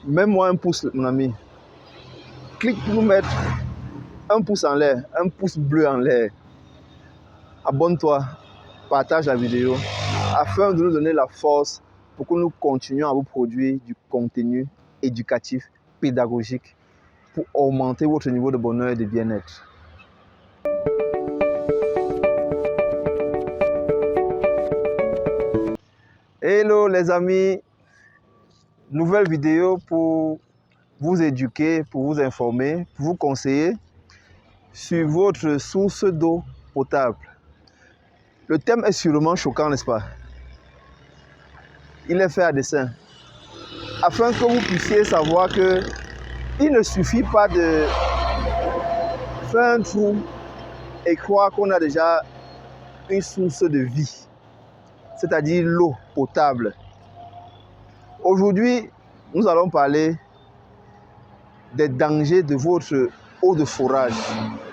Mets-moi un pouce, mon ami. Clique pour nous mettre un pouce en l'air, un pouce bleu en l'air. Abonne-toi, partage la vidéo afin de nous donner la force pour que nous continuions à vous produire du contenu éducatif, pédagogique pour augmenter votre niveau de bonheur et de bien-être. Hello les amis, nouvelle vidéo pour vous éduquer, pour vous informer, pour vous conseiller sur votre source d'eau potable. Le thème est sûrement choquant, n'est-ce pas? Il est fait à dessein, afin que vous puissiez savoir que il ne suffit pas de faire un trou et croire qu'on a déjà une source de vie, c'est-à-dire l'eau potable. Aujourd'hui, nous allons parler des dangers de votre eau de forage.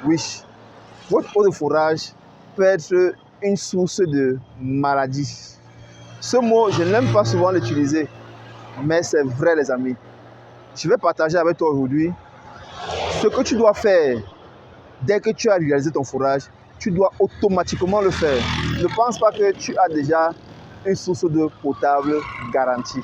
Oui, votre eau de forage peut être une source de maladie. Ce mot, je n'aime pas souvent l'utiliser, mais c'est vrai les amis. Je vais partager avec toi aujourd'hui ce que tu dois faire. Dès que tu as réalisé ton forage, tu dois automatiquement le faire. Ne pense pas que tu as déjà une source d'eau potable garantie.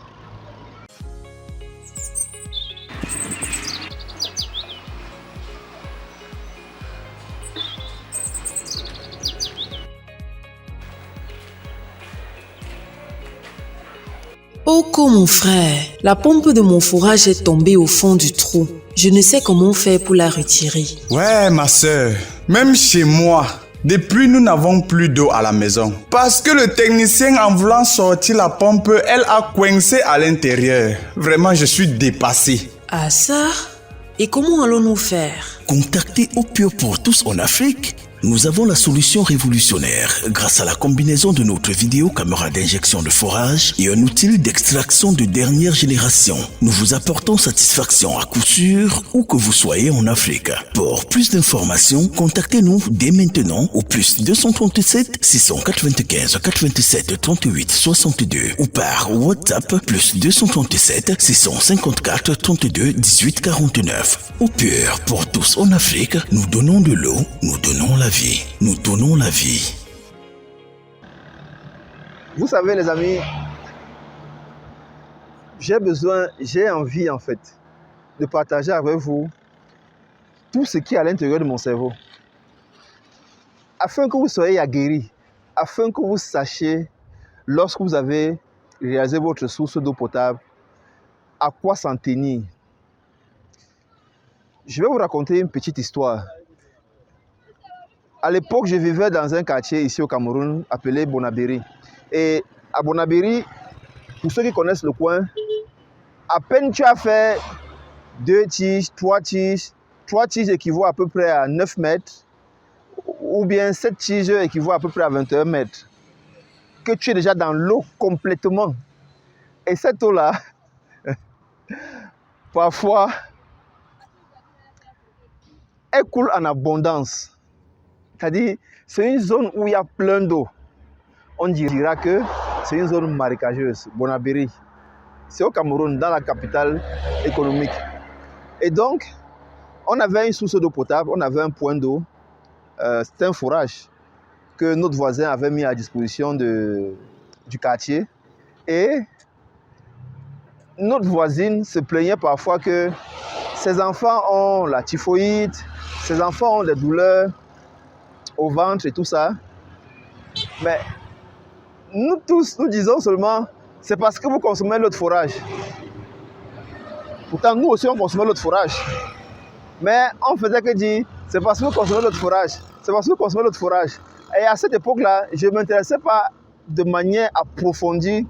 Oh, mon frère, la pompe de mon fourrage est tombée au fond du trou. Je ne sais comment faire pour la retirer. Ouais, ma sœur, même chez moi, depuis nous n'avons plus d'eau à la maison. Parce que le technicien, en voulant sortir la pompe, elle a coincé à l'intérieur. Vraiment, je suis dépassé. Ah ça? Et comment allons-nous faire? Contactez Eau Pure pour tous en Afrique. Nous avons la solution révolutionnaire grâce à la combinaison de notre vidéo-caméra d'injection de forage et un outil d'extraction de dernière génération. Nous vous apportons satisfaction à coup sûr où que vous soyez en Afrique. Pour plus d'informations, contactez-nous dès maintenant au plus 237 695 87 38 62 ou par WhatsApp plus 237 654 32 18 49. Eau Pure pour tous en Afrique, nous donnons de l'eau, nous donnons la vie. Nous donnons la vie. Vous savez les amis, j'ai envie en fait de partager avec vous tout ce qui est à l'intérieur de mon cerveau. Afin que vous soyez aguerris, afin que vous sachiez, lorsque vous avez réalisé votre source d'eau potable, à quoi s'en tenir. Je vais vous raconter une petite histoire. À l'époque, je vivais dans un quartier ici au Cameroun appelé Bonabéry. Et à Bonabéry, pour ceux qui connaissent le coin, à peine tu as fait 2 tiges, 3 tiges, 3 tiges équivaut à peu près à 9 mètres, ou bien 7 tiges équivaut à peu près à 21 mètres, que tu es déjà dans l'eau complètement. Et cette eau-là, parfois, elle coule en abondance. C'est-à-dire, c'est une zone où il y a plein d'eau. On dira que c'est une zone marécageuse, Bonabéry. C'est au Cameroun, dans la capitale économique. Et donc, on avait une source d'eau potable, on avait un point d'eau. C'était un forage que notre voisin avait mis à disposition du quartier. Et notre voisine se plaignait parfois que ses enfants ont la typhoïde, ses enfants ont des douleurs au ventre et tout ça. Mais nous tous, nous disons seulement, c'est parce que vous consommez l'eau de forage. Pourtant, nous aussi, on consommait l'eau de forage. Mais on faisait que dire, c'est parce que vous consommez l'eau de forage. C'est parce que vous consommez l'eau de forage. Et à cette époque-là, je ne m'intéressais pas de manière approfondie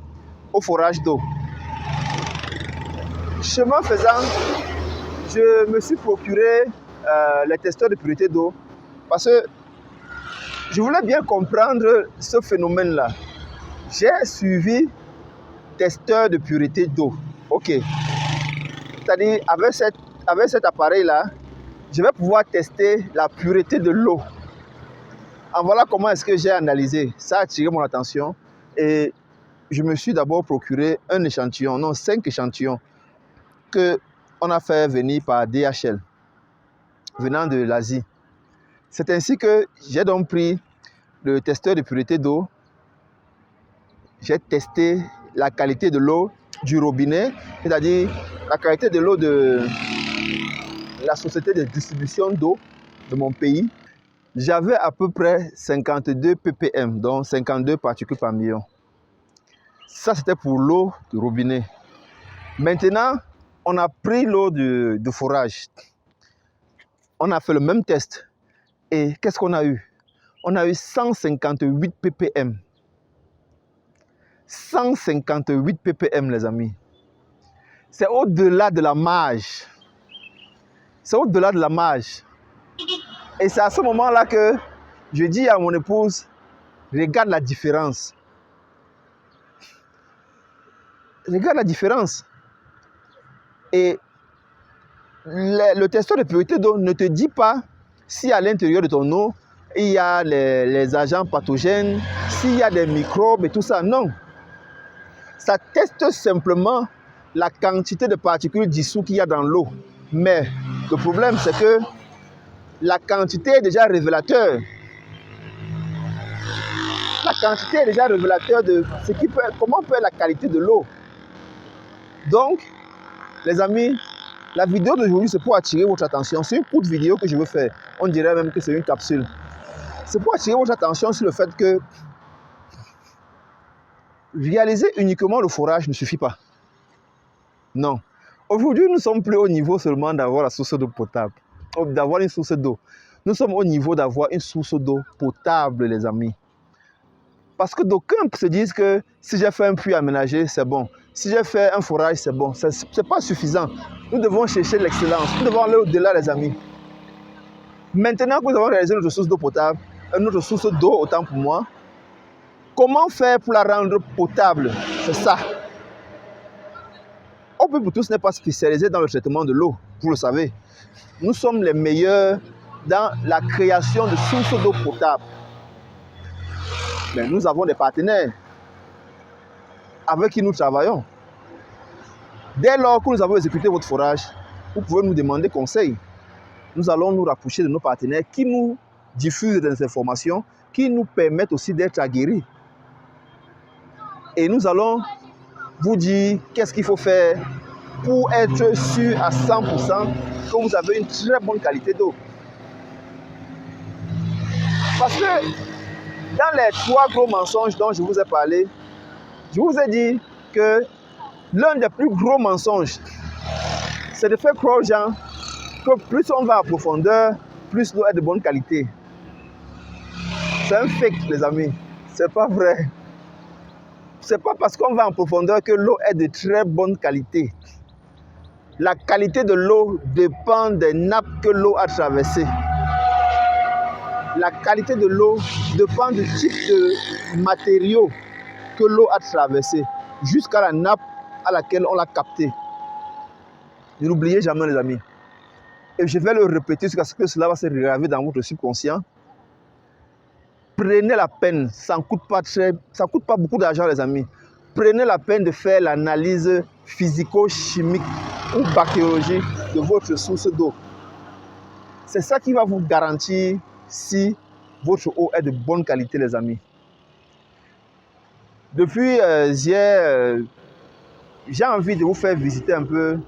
au forage d'eau. Chemin faisant, je me suis procuré les testeurs de pureté d'eau parce que je voulais bien comprendre ce phénomène-là. J'ai suivi testeur de pureté d'eau. Ok. C'est-à-dire, avec cet appareil-là, je vais pouvoir tester la pureté de l'eau. En voilà comment est-ce que j'ai analysé. Ça a attiré mon attention et je me suis d'abord procuré un échantillon, non 5 échantillons. qu'on a fait venir par DHL, venant de l'Asie. C'est ainsi que j'ai donc pris le testeur de pureté d'eau. J'ai testé la qualité de l'eau du robinet, c'est-à-dire la qualité de l'eau de la société de distribution d'eau de mon pays. J'avais à peu près 52 ppm, donc 52 particules par million. Ça, c'était pour l'eau du robinet. Maintenant, on a pris l'eau de forage. On a fait le même test. Et qu'est-ce qu'on a eu? On a eu 158 ppm. 158 ppm, les amis. C'est au-delà de la marge. C'est au-delà de la marge. Et c'est à ce moment-là que je dis à mon épouse, regarde la différence. Regarde la différence. Et le testeur de pureté d'eau ne te dit pas si à l'intérieur de ton eau, il y a les agents pathogènes, s'il y a des microbes et tout ça. Non. Ça teste simplement la quantité de particules dissous qu'il y a dans l'eau. Mais le problème, c'est que la quantité est déjà révélateur. La quantité est déjà révélateur de ce qui peut, comment peut être la qualité de l'eau. Donc, les amis, la vidéo d'aujourd'hui, c'est pour attirer votre attention. C'est une courte vidéo que je veux faire. On dirait même que c'est une capsule. C'est pour attirer votre attention sur le fait que réaliser uniquement le forage ne suffit pas. Non. Aujourd'hui, nous ne sommes plus au niveau seulement d'avoir la source d'eau potable, d'avoir une source d'eau. Nous sommes au niveau d'avoir une source d'eau potable, les amis. Parce que d'aucuns se disent que si j'ai fait un puits aménagé, c'est bon. Si j'ai fait un forage, c'est bon. Ce n'est pas suffisant. Nous devons chercher l'excellence. Nous devons aller au-delà, les amis. Maintenant que nous avons réalisé notre source d'eau potable, notre source d'eau, autant pour moi, comment faire pour la rendre potable? C'est ça. Open pour tous n'est pas spécialisé dans le traitement de l'eau, vous le savez. Nous sommes les meilleurs dans la création de sources d'eau potable. Mais nous avons des partenaires avec qui nous travaillons. Dès lors que nous avons exécuté votre forage, vous pouvez nous demander conseil. Nous allons nous rapprocher de nos partenaires qui nous diffusent des informations, qui nous permettent aussi d'être aguerris. Et nous allons vous dire qu'est-ce qu'il faut faire pour être sûr à 100% que vous avez une très bonne qualité d'eau. Parce que dans les 3 gros mensonges dont je vous ai parlé, je vous ai dit que l'un des plus gros mensonges, c'est de faire croire aux gens que plus on va à profondeur, plus l'eau est de bonne qualité. C'est un fake, les amis. C'est pas vrai. C'est pas parce qu'on va en profondeur que l'eau est de très bonne qualité. La qualité de l'eau dépend des nappes que l'eau a traversées. La qualité de l'eau dépend du type de matériaux que l'eau a traversé jusqu'à la nappe à laquelle on l'a captée. Ne l'oubliez jamais, les amis. Et je vais le répéter jusqu'à ce que cela va se graver dans votre subconscient. Prenez la peine, ça ne coûte pas beaucoup d'argent, les amis. Prenez la peine de faire l'analyse physico-chimique ou bactériologique de votre source d'eau. C'est ça qui va vous garantir si votre eau est de bonne qualité, les amis. Depuis hier, j'ai envie de vous faire visiter un peu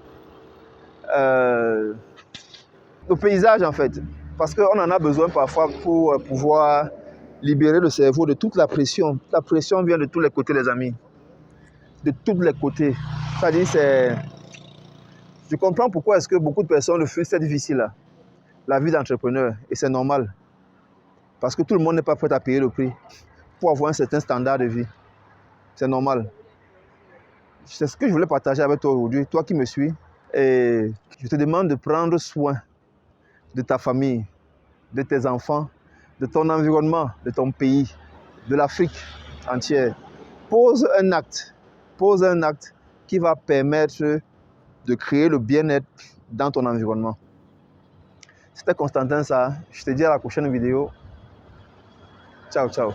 le paysage, en fait. Parce qu'on en a besoin parfois pour pouvoir libérer le cerveau de toute la pression. La pression vient de tous les côtés, les amis. De tous les côtés. C'est-à-dire, je comprends pourquoi est-ce que beaucoup de personnes le font, c'est difficile, là. La vie d'entrepreneur. Et c'est normal. Parce que tout le monde n'est pas prêt à payer le prix pour avoir un certain standard de vie. C'est normal. C'est ce que je voulais partager avec toi aujourd'hui, toi qui me suis. Et je te demande de prendre soin de ta famille, de tes enfants, de ton environnement, de ton pays, de l'Afrique entière. Pose un acte qui va permettre de créer le bien-être dans ton environnement. C'était Constantin, ça. Je te dis à la prochaine vidéo. Ciao, ciao.